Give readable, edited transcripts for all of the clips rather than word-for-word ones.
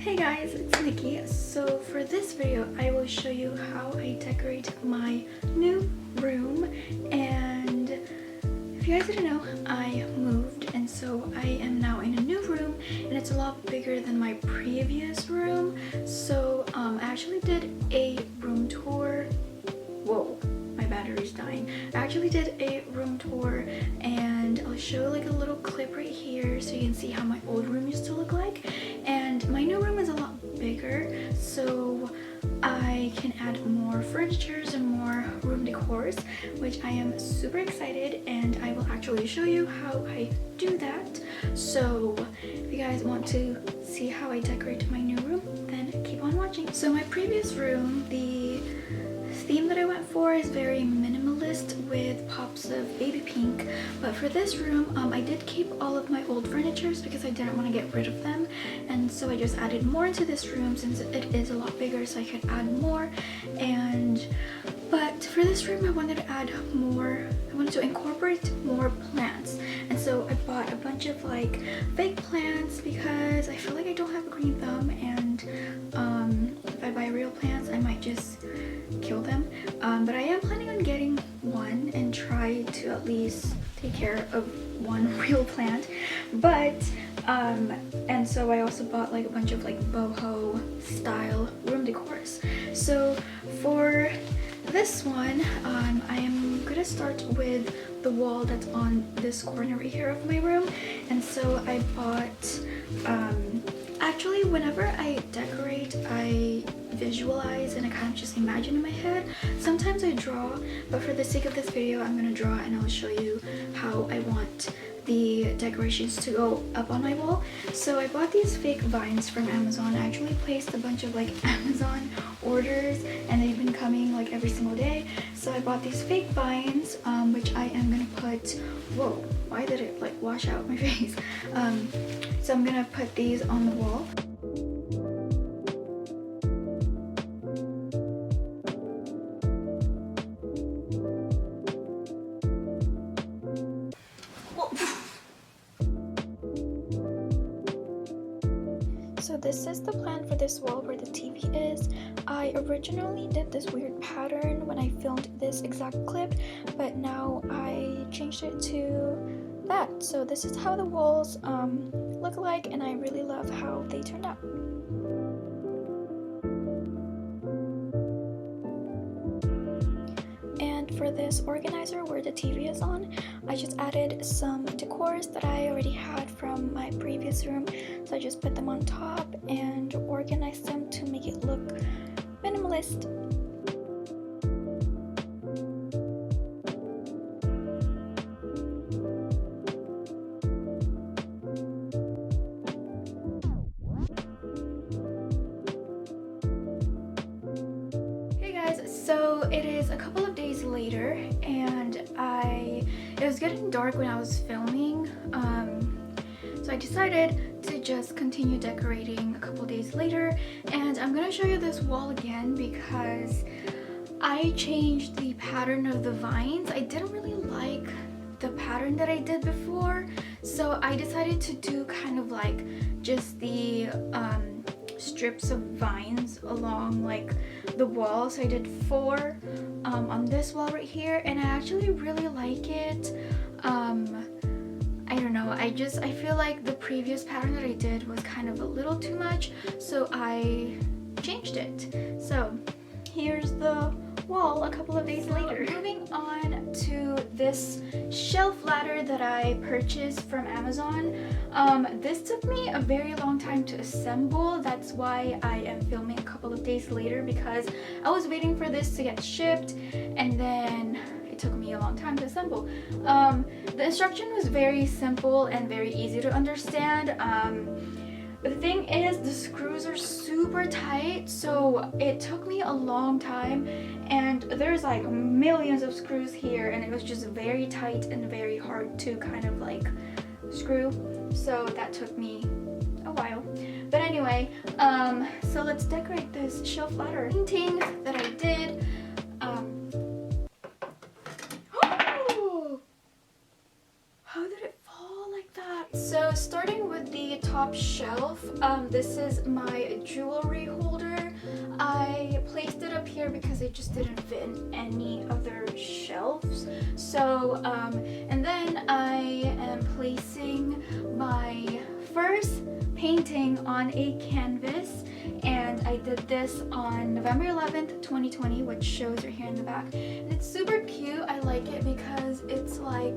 Hey guys, it's Nikki. So for this video, I will show you how I decorate my new room. And if you guys didn't know, I moved, and so I am now in a new room, and it's a lot bigger than my previous room. So I actually did a room tour. Whoa, my battery's dying. I actually did a room tour, and I'll show like a little clip right here so you can see how my old room used to look like. And my new room is a lot bigger, so I can add more furnitures and more room decors, which I am super excited, and I will actually show you how I do that. So if you guys want to see how I decorate my new room, then keep on watching. So my previous room, the theme that I went for is very minimalist with pops of baby pink, but for this room I did keep all of my old furnitures because I didn't want to get rid of them, and so I just added more into this room since it is a lot bigger, so I could add more. But for this room I wanted to add more, I wanted to incorporate more plants, and so I bought a bunch of like fake plants because I feel like I don't have a green thumb, and if I buy real plants I might just kill them, but I am planning on getting one and try to at least take care of one real plant. But and so I also bought like a bunch of like boho style room decors. So for this one I am gonna start with the wall that's on this corner right here of my room. And so I bought actually whenever I decorate I visualize and I kind of just imagine in my head. Sometimes I draw, but for the sake of this video I'm gonna draw, and I'll show you how I want the decorations to go up on my wall. So I bought these fake vines from Amazon. I actually placed a bunch of like Amazon orders, and they've been coming like every single day. So I bought these fake vines, which I am gonna put, whoa, why did it like wash out my face? So I'm gonna put these on the wall. So this is the plan for this wall where the TV is. I originally did this weird pattern when I filmed this exact clip, but now I changed it to that. So this is how the walls look like, and I really love how they turned out. And for this organizer where the TV is on, I just added some decors that I already had from my previous room. So I just put them on top and organized them to make it look minimalist. So it is a couple of days later, and it was getting dark when I was filming, so I decided to just continue decorating a couple days later. And I'm gonna show you this wall again because I changed the pattern of the vines. I didn't really like the pattern that I did before, so I decided to do kind of like just the strips of vines along like the wall. So I did 4 on this wall right here, and I actually really like it. I don't know, I feel like the previous pattern that I did was kind of a little too much, so I changed it. So here's the wall a couple of days later. Moving on to this shelf ladder that I purchased from Amazon. This took me a very long time to assemble. That's why I am filming a couple of days later, because I was waiting for this to get shipped, and then it took me a long time to assemble. The instruction was very simple and very easy to understand. But the thing is, the screws are super tight, so it took me a long time, and there's like millions of screws here, and it was just very tight and very hard to kind of like screw, so that took me a while. But anyway, so let's decorate this shelf ladder. Painting that I did, how did it fall like that? So starting with the top top shelf. This is my jewelry holder. I placed it up here because it just didn't fit in any other shelves. So, and then I am placing my first painting on a canvas, and I did this on November 11th, 2020, which shows right here in the back. And it's super cute. I like it because it's like,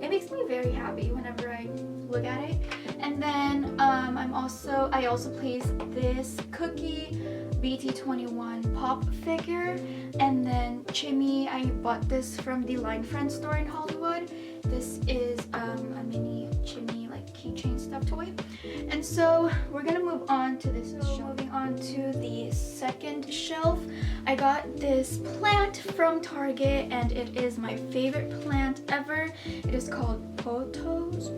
it makes me very happy whenever I look at it. And then I also placed this Cookie BT21 pop figure, and then Chimmy. I bought this from the Line Friend store in Hollywood. This is a mini Chimmy like keychain stuffed toy. And so we're gonna move on to this shelf. Moving on to the second shelf, I got this plant from Target, and it is my favorite plant ever. It is called Potos.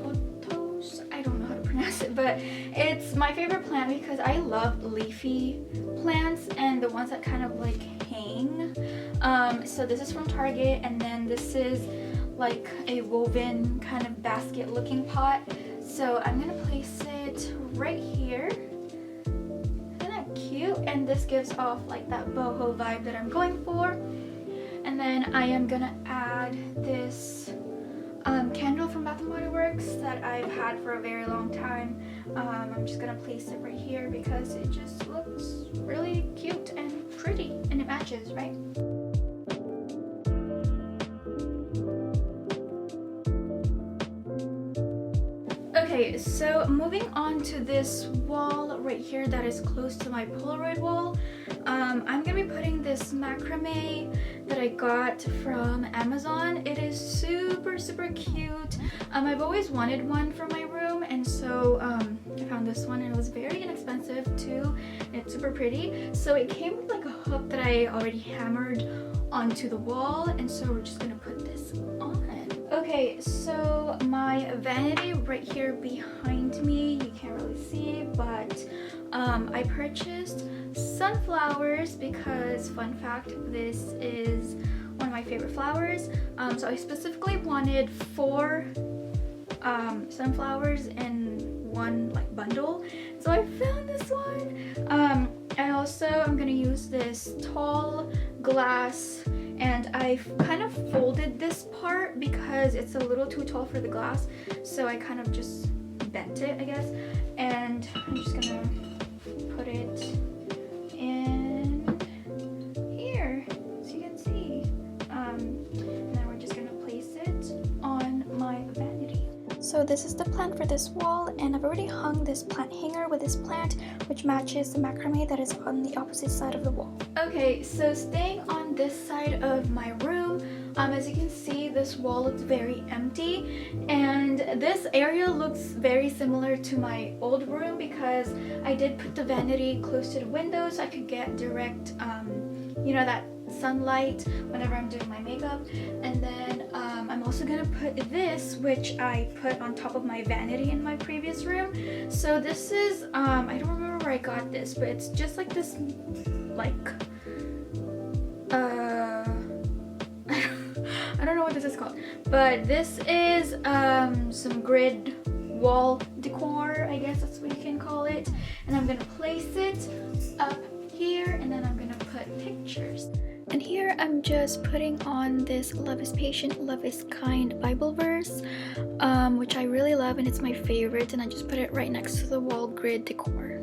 I don't know how to pronounce it, but it's my favorite plant because I love leafy plants and the ones that kind of like hang. So this is from Target, and then this is like a woven kind of basket looking pot. So I'm gonna place it right here. Isn't that cute? And this gives off like that boho vibe that I'm going for. And then I am gonna add this candle from Bath & Body Works that I've had for a very long time. I'm just gonna place it right here because it just looks really cute and pretty, and it matches, right? Okay, so moving on to this wall right here that is close to my Polaroid wall. I'm gonna be putting this macrame that I got from Amazon. It is super cute. I've always wanted one for my room, and so I found this one, and it was very inexpensive too. It's super pretty. So it came with like a hook that I already hammered onto the wall, and so we're just gonna put this on. Okay, so my vanity right here behind me, you can't really see, but I purchased sunflowers because, fun fact, this is one of my favorite flowers. So I specifically wanted 4 sunflowers in one like bundle, so I found this one. I also am gonna use this tall glass, and I've kind of folded this part because it's a little too tall for the glass, so I kind of just bent it, I guess, and I'm just gonna put it in here so you can see. And then we're just gonna place it on my vanity. So this is the plant for this wall, and I've already hung this plant hanger with this plant, which matches the macrame that is on the opposite side of the wall. Okay, so staying on this side of my room, as you can see, this wall looks very empty, and this area looks very similar to my old room because I did put the vanity close to the window so I could get direct, you know, that sunlight whenever I'm doing my makeup. And then I'm also gonna put this, which I put on top of my vanity in my previous room. So this is I don't remember where I got this, but it's just like this, like I don't know what this is called, but this is some grid wall decor, I guess that's what you can call it. And I'm gonna place it up here, and then I'm gonna put pictures. And here I'm just putting on this Love is Patient, Love is Kind Bible verse, which I really love, and it's my favorite, and I just put it right next to the wall grid decor.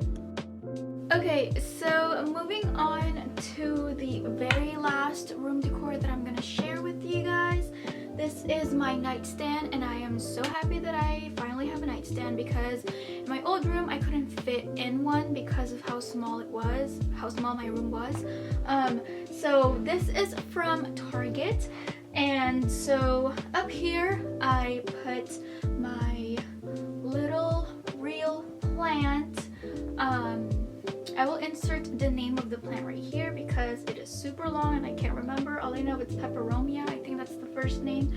Okay, so moving on to the very last room decor that I'm gonna share with you guys. This is my nightstand, and I am so happy that I finally have a nightstand because in my old room I couldn't fit in one because of how small my room was. So this is from Target, and so up here I put my little real plant. I will insert the name of the plant right here because it is super long and I can't remember. All I know it's Peperomia. I think that's the first name.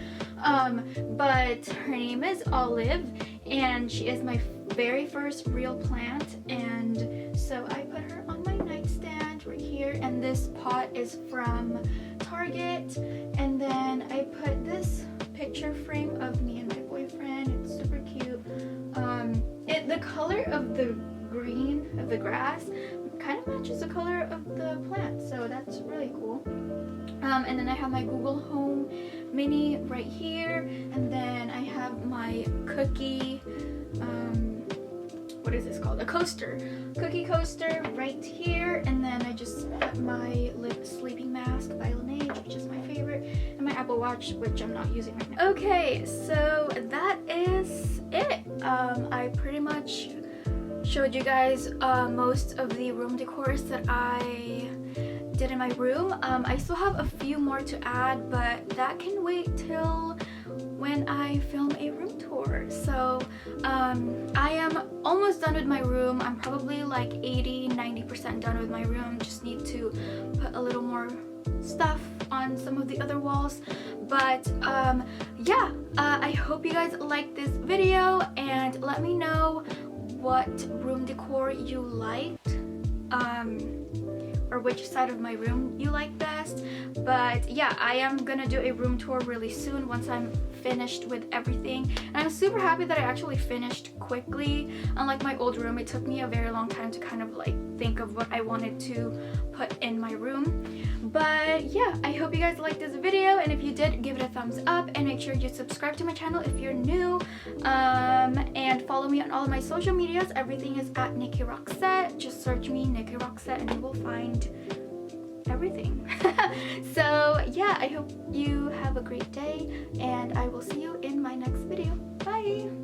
But her name is Olive, and she is my very first real plant. And so I put her on my nightstand right here. And this pot is from Target. And then I put this picture frame of me and my boyfriend. It's super cute. the color of the green of the grass kind of matches the color of the plant, so that's really cool. And then I have my Google Home Mini right here, and then I have my cookie, what is this called? A coaster. Cookie coaster right here, and then I just have my lip sleeping mask by Laneige, which is my favorite, and my Apple Watch, which I'm not using right now. Okay, so that is it. I pretty much showed you guys most of the room decors that I did in my room. I still have a few more to add, but that can wait till when I film a room tour. So I am almost done with my room. I'm probably like 80-90% done with my room. Just need to put a little more stuff on some of the other walls, but yeah, I hope you guys liked this video, and let me know what room decor you liked, or which side of my room you like best. But yeah, I am gonna do a room tour really soon once I'm finished with everything, and I'm super happy that I actually finished quickly. Unlike my old room, it took me a very long time to kind of like think of what I wanted to put in my room. But yeah, I hope you guys liked this video, and if you did, give it a thumbs up, and make sure you subscribe to my channel if you're new, and follow me on all of my social medias. Everything is at nikkiroxette. Just search me, nikkiroxette, and you will find everything. So yeah, I hope you have a great day, and I will see you in my next video. Bye.